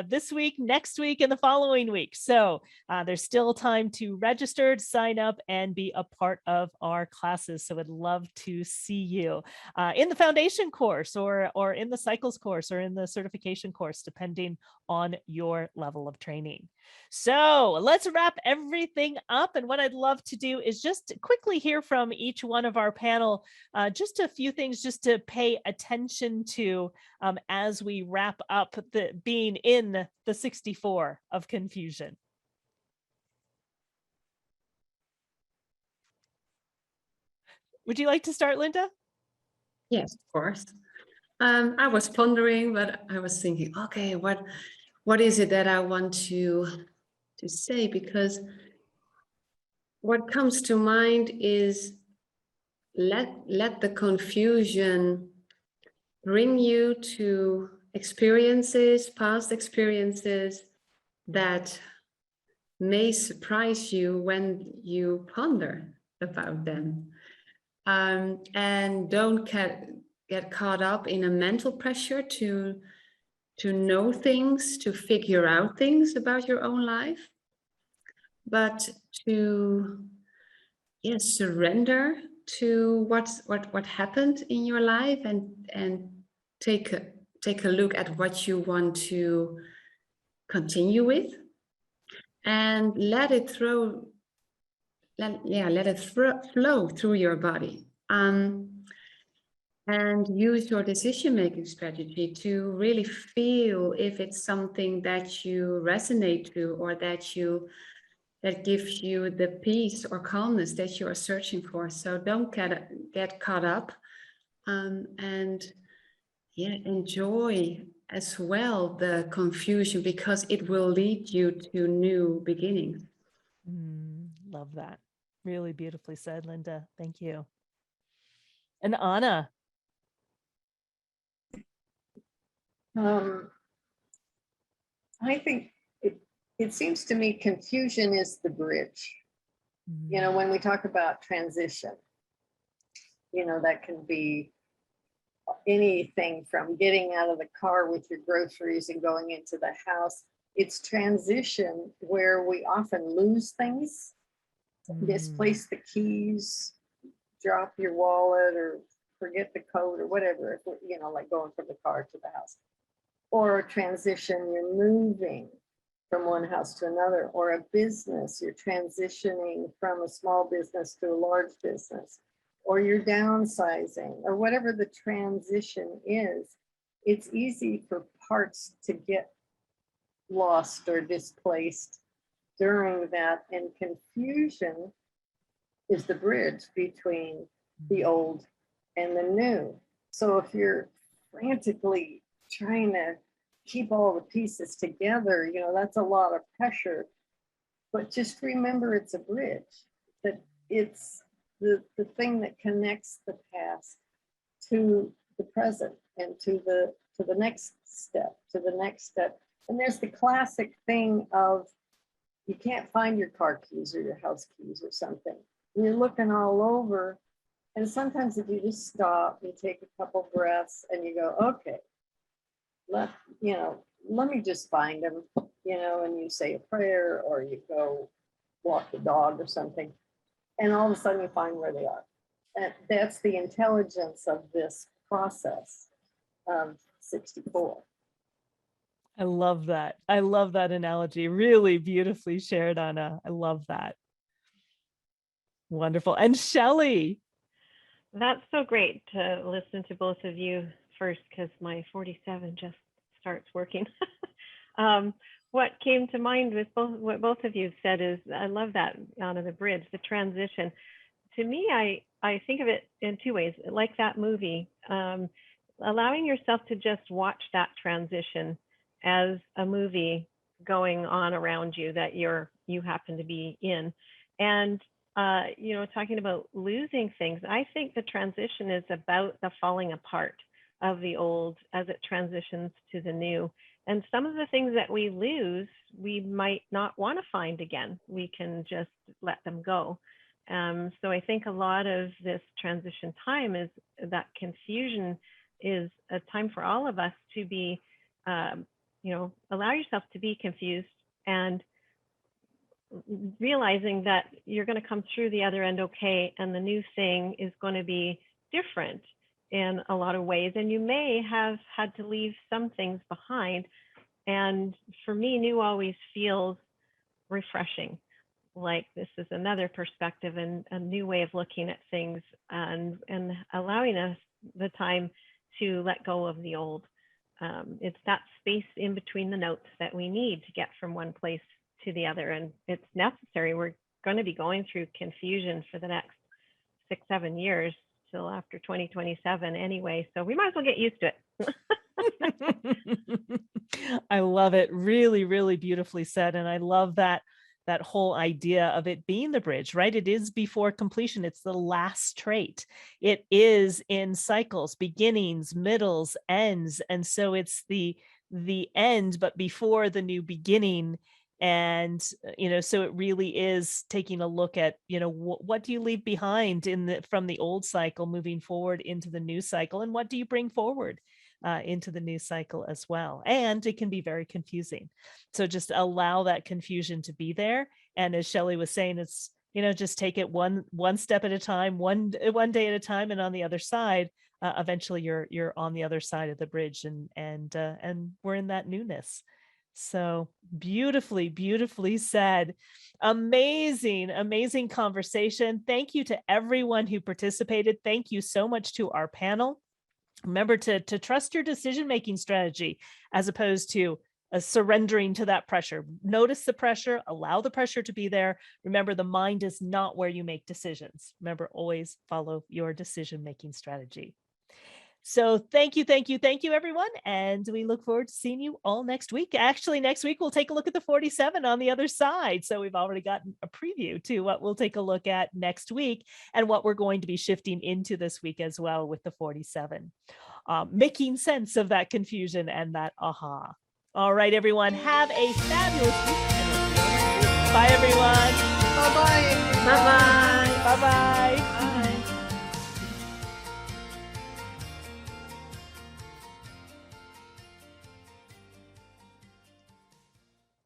this week, next week, and the following week. So there's still time to register, to sign up, and be a part of our classes. So I'd love to see you in the foundation course, or in the cycles course, or in the certification course, depending on your level of training. So let's wrap everything up. And what I'd love to do is just quickly hear from each one of our panel, just a few things just to pay attention to as we wrap up being in the 64 of confusion. Would you like to start, Linda? Yes, of course. I was pondering, but I was thinking, okay, what is it that I want to say? Because what comes to mind is let the confusion bring you to experiences, past experiences that may surprise you when you ponder about them. And don't get caught up in a mental pressure to know things, to figure out things about your own life, but to surrender to what happened in your life, and take a look at what you want to continue with, and let it flow through your body, and use your decision-making strategy to really feel if it's something that you resonate to, or that gives you the peace or calmness that you are searching for. So don't get caught up, and enjoy as well the confusion, because it will lead you to new beginnings. Love that. Really beautifully said, Linda. Thank you. And Anna. I think it seems to me confusion is the bridge. You know, when we talk about transition, you know, that can be anything from getting out of the car with your groceries and going into the house. It's transition where we often lose things, misplace the keys, drop your wallet, or forget the code, or whatever, you know, like going from the car to the house. Or a transition, you're moving from one house to another, or a business, you're transitioning from a small business to a large business, or you're downsizing, or whatever the transition is. It's easy for parts to get lost or displaced during that, and confusion is the bridge between the old and the new. So if you're frantically trying to keep all the pieces together, you know, that's a lot of pressure. But just remember, it's a bridge, that it's the thing that connects the past to the present, and to the next step, And there's the classic thing of, you can't find your car keys or your house keys or something. And you're looking all over. And sometimes if you just stop, you take a couple breaths, and you go, okay, let me just find them, you know, and you say a prayer, or you go walk the dog or something, and all of a sudden you find where they are. And that's the intelligence of this process of 64. I love that. I love that analogy. Really beautifully shared, Anna. I love that. Wonderful. And Shelley. That's so great to listen to both of you first, because my 47 just starts working. What came to mind with what both of you said is, I love that, Anna, the bridge, the transition. To me, I think of it in two ways, like that movie, allowing yourself to just watch that transition as a movie going on around you that you happen to be in, and talking about losing things, I think the transition is about the falling apart of the old as it transitions to the new. And some of the things that we lose, we might not want to find again. We can just let them go. So I think a lot of this transition time is that confusion is a time for all of us to be, allow yourself to be confused and realizing that you're going to come through the other end okay, and the new thing is going to be different in a lot of ways. And you may have had to leave some things behind. And for me, new always feels refreshing. Like this is another perspective and a new way of looking at things, and allowing us the time to let go of the old. It's that space in between the notes that we need to get from one place to the other, and it's necessary. We're going to be going through confusion for the next 6-7 years till after 2027 anyway, so we might as well get used to it. I love it. Really, really beautifully said. And I love that whole idea of it being the bridge, right? It is before completion. It's the last trait. It is in cycles, beginnings, middles, ends. And so it's the end, but before the new beginning. And, so it really is taking a look at, what do you leave behind from the old cycle moving forward into the new cycle? And what do you bring forward into the new cycle as well? And it can be very confusing. So just allow that confusion to be there. And as Shelley was saying, it's, just take it one step at a time, one day at a time. And on the other side, eventually you're on the other side of the bridge, and we're in that newness. So beautifully, beautifully said. Amazing conversation. Thank you to everyone who participated. Thank you so much to our panel. Remember to trust your decision-making strategy as opposed to surrendering to that pressure. Notice the pressure, allow the pressure to be there. Remember, the mind is not where you make decisions. Remember, always follow your decision-making strategy. So thank you, everyone. And we look forward to seeing you all next week. Actually, next week, we'll take a look at the 47 on the other side. So we've already gotten a preview to what we'll take a look at next week and what we're going to be shifting into this week as well with the 47, making sense of that confusion and that aha. All right, everyone, have a fabulous week. Bye, everyone. Bye-bye. Bye-bye. Bye-bye.